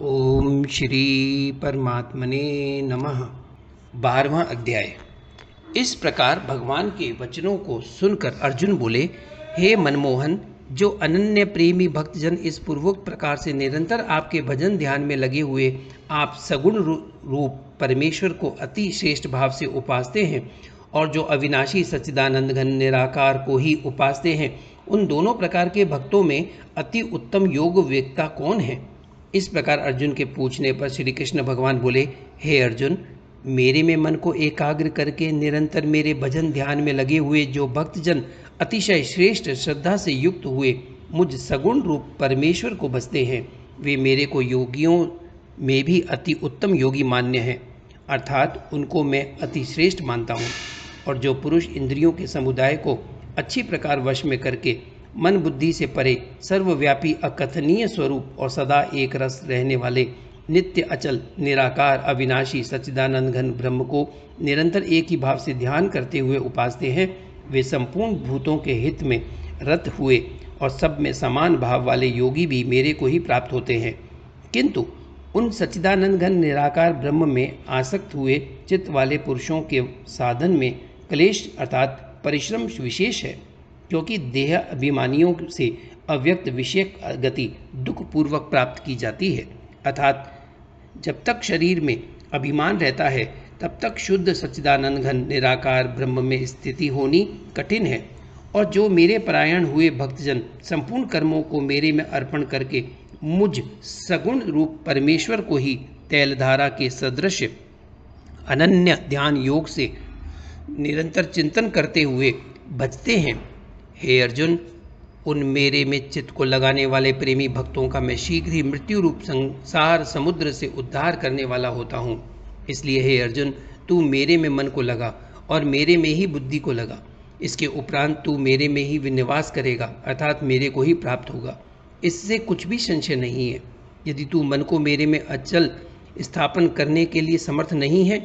ओम श्री परमात्मने नमः। 12वां अध्याय। इस प्रकार भगवान के वचनों को सुनकर अर्जुन बोले, हे मनमोहन, जो अनन्य प्रेमी भक्तजन इस पूर्वोक्त प्रकार से निरंतर आपके भजन ध्यान में लगे हुए आप सगुण रूप परमेश्वर को अति श्रेष्ठ भाव से उपासते हैं और जो अविनाशी सच्चिदानंद घन निराकार को ही उपासते हैं, उन दोनों प्रकार के भक्तों में अति उत्तम योग वेत्ता कौन है? इस प्रकार अर्जुन के पूछने पर श्री कृष्ण भगवान बोले, हे अर्जुन, मेरे में मन को एकाग्र करके निरंतर मेरे भजन ध्यान में लगे हुए जो भक्तजन अतिशय श्रेष्ठ श्रद्धा से युक्त हुए मुझ सगुण रूप परमेश्वर को भजते हैं, वे मेरे को योगियों में भी अति उत्तम योगी मान्य हैं, अर्थात उनको मैं अति श्रेष्ठ मानता हूँ। और जो पुरुष इंद्रियों के समुदाय को अच्छी प्रकार वश में करके मन बुद्धि से परे सर्वव्यापी अकथनीय स्वरूप और सदा एक रस रहने वाले नित्य अचल निराकार अविनाशी सच्चिदानंद घन ब्रह्म को निरंतर एक ही भाव से ध्यान करते हुए उपासते हैं, वे संपूर्ण भूतों के हित में रत हुए और सब में समान भाव वाले योगी भी मेरे को ही प्राप्त होते हैं। किंतु उन सच्चिदानंद घन निराकार ब्रह्म में आसक्त हुए चित्त वाले पुरुषों के साधन में क्लेश अर्थात परिश्रम विशेष है, क्योंकि देह अभिमानियों से अव्यक्त विषयक गति दुख पूर्वक प्राप्त की जाती है, अर्थात जब तक शरीर में अभिमान रहता है तब तक शुद्ध सच्चिदानंद घन निराकार ब्रह्म में स्थिति होनी कठिन है। और जो मेरे परायण हुए भक्तजन संपूर्ण कर्मों को मेरे में अर्पण करके मुझ सगुण रूप परमेश्वर को ही तैलधारा के सदृश अनन्य ध्यान योग से निरंतर चिंतन करते हुए भजते हैं, हे अर्जुन, उन मेरे में चित्त को लगाने वाले प्रेमी भक्तों का मैं शीघ्र ही मृत्यु रूप संसार समुद्र से उद्धार करने वाला होता हूँ। इसलिए हे अर्जुन, तू मेरे में मन को लगा और मेरे में ही बुद्धि को लगा। इसके उपरांत तू मेरे में ही विनिवास करेगा, अर्थात मेरे को ही प्राप्त होगा। इससे कुछ भी संशय नहीं है। यदि तू मन को मेरे में अचल स्थापन करने के लिए समर्थ नहीं है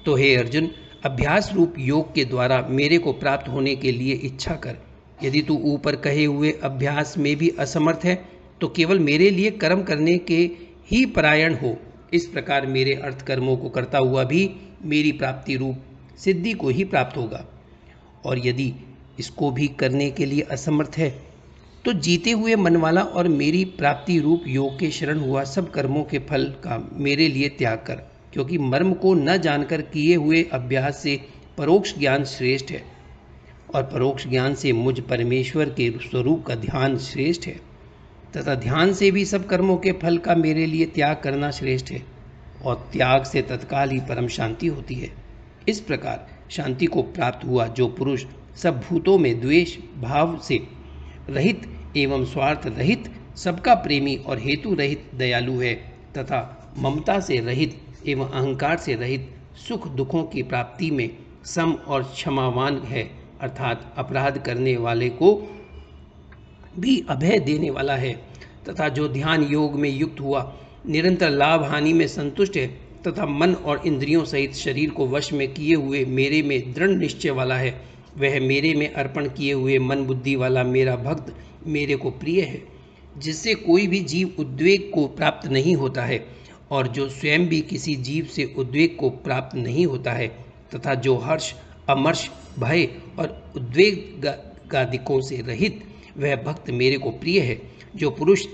तो हे अर्जुन, अभ्यास रूप योग के द्वारा मेरे को प्राप्त होने के लिए इच्छा कर। यदि तू ऊपर कहे हुए अभ्यास में भी असमर्थ है तो केवल मेरे लिए कर्म करने के ही परायण हो। इस प्रकार मेरे अर्थ कर्मों को करता हुआ भी मेरी प्राप्ति रूप सिद्धि को ही प्राप्त होगा। और यदि इसको भी करने के लिए असमर्थ है तो जीते हुए मन वाला और मेरी प्राप्ति रूप योग के शरण हुआ सब कर्मों के फल का मेरे लिए त्याग कर, क्योंकि मर्म को न जानकर किए हुए अभ्यास से परोक्ष ज्ञान श्रेष्ठ है और परोक्ष ज्ञान से मुझ परमेश्वर के स्वरूप का ध्यान श्रेष्ठ है, तथा ध्यान से भी सब कर्मों के फल का मेरे लिए त्याग करना श्रेष्ठ है, और त्याग से तत्काल ही परम शांति होती है। इस प्रकार शांति को प्राप्त हुआ जो पुरुष सब भूतों में द्वेष भाव से रहित एवं स्वार्थ रहित, सबका प्रेमी और हेतु रहित दयालु है, तथा ममता से रहित एवं अहंकार से रहित, सुख दुखों की प्राप्ति में सम और क्षमावान है, अर्थात अपराध करने वाले को भी अभय देने वाला है, तथा जो ध्यान योग में युक्त हुआ निरंतर लाभ हानि में संतुष्ट है, तथा मन और इंद्रियों सहित शरीर को वश में किए हुए मेरे में दृढ़ निश्चय वाला है, वह मेरे में अर्पण किए हुए मन बुद्धि वाला मेरा भक्त मेरे को प्रिय है, जिससे कोई भी जीव उद्वेग को प्राप्त नहीं होता है, और जो स्वयं भी किसी जीव से उद्वेग को प्राप्त नहीं होता है, तथा जो हर्ष अमर्ष भय और उद्वेगादिकों से रहित, वह भक्त मेरे को प्रिय है। जो पुरुष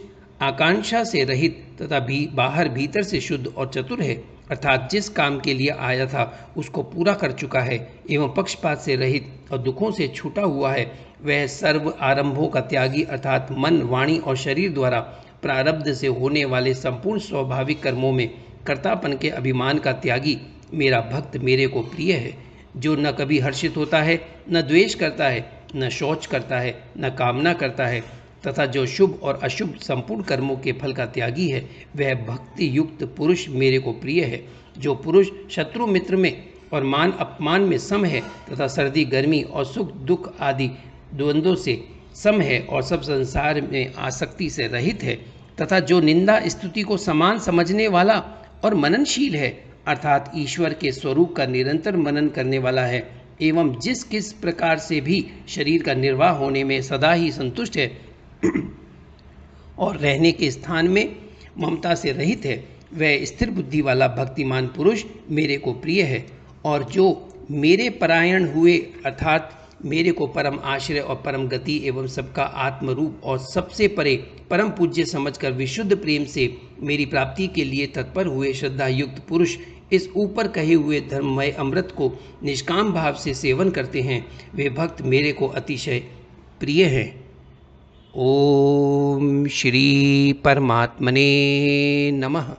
आकांक्षा से रहित तथा बाहर भीतर से शुद्ध और चतुर है, अर्थात जिस काम के लिए आया था उसको पूरा कर चुका है एवं पक्षपात से रहित और दुखों से छूटा हुआ है, वह सर्व आरंभों का त्यागी, अर्थात मन वाणी और शरीर द्वारा प्रारब्ध से होने वाले संपूर्ण स्वाभाविक कर्मों में कर्तापन के अभिमान का त्यागी मेरा भक्त मेरे को प्रिय है। जो न कभी हर्षित होता है, न द्वेष करता है, न शौच करता है, न कामना करता है, तथा जो शुभ और अशुभ संपूर्ण कर्मों के फल का त्यागी है, वह भक्ति युक्त पुरुष मेरे को प्रिय है। जो पुरुष शत्रु मित्र में और मान अपमान में सम है, तथा सर्दी गर्मी और सुख दुख आदि द्वंद्वों से सम है, और सब संसार में आसक्ति से रहित है, तथा जो निंदा स्तुति को समान समझने वाला और मननशील है, अर्थात ईश्वर के स्वरूप का निरंतर मनन करने वाला है, एवं जिस किस प्रकार से भी शरीर का निर्वाह होने में सदा ही संतुष्ट है और रहने के स्थान में ममता से रहित है, वह स्थिर बुद्धि वाला भक्तिमान पुरुष मेरे को प्रिय है। और जो मेरे परायण हुए अर्थात मेरे को परम आश्रय और परम गति एवं सबका आत्मरूप और सबसे परे परम पूज्य समझकर विशुद्ध प्रेम से मेरी प्राप्ति के लिए तत्पर हुए श्रद्धा युक्त पुरुष इस ऊपर कहे हुए धर्ममय अमृत को निष्काम भाव से सेवन करते हैं, वे भक्त मेरे को अतिशय प्रिय हैं। ओम श्री परमात्मने नमः।